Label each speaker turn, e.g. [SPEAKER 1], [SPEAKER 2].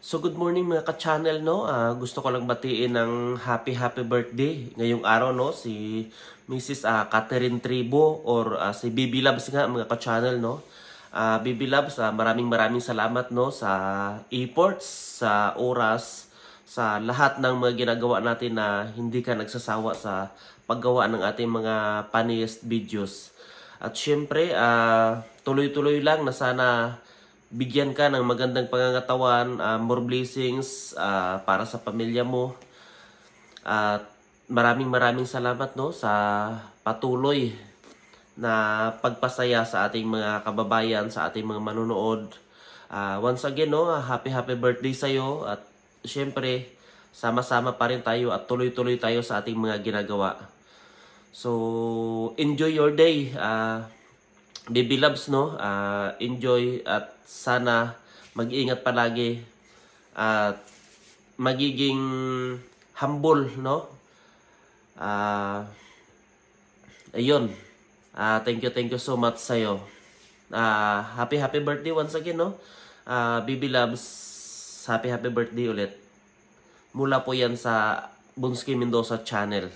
[SPEAKER 1] So good morning mga ka-channel, no. Gusto ko lang batiin ng happy birthday ngayong araw, no, si Mrs. Catherine Tribo or si Bibi Labs nga mga ka-channel, no. Bibi Labs, maraming salamat, no, sa efforts, sa oras, sa lahat ng mga ginagawa natin na hindi ka nagsasawa sa paggawa ng ating mga funniest videos. At syempre, tuloy-tuloy lang na sana bigyan ka ng magandang pangangatawan, more blessings para sa pamilya mo. At maraming salamat, no, sa patuloy na pagpasaya sa ating mga kababayan, sa ating mga manonood. Once again, no, happy birthday sa iyo at syempre sama-sama pa rin tayo at tuloy-tuloy tayo sa ating mga ginagawa. So enjoy your day. Baby Loves, no? Enjoy at sana mag-iingat palagi at magiging humble, no? Ayun. Thank you so much sa'yo. Happy birthday once again, no? Baby Loves, happy birthday ulit. Mula po yan sa Bunski Mendoza channel.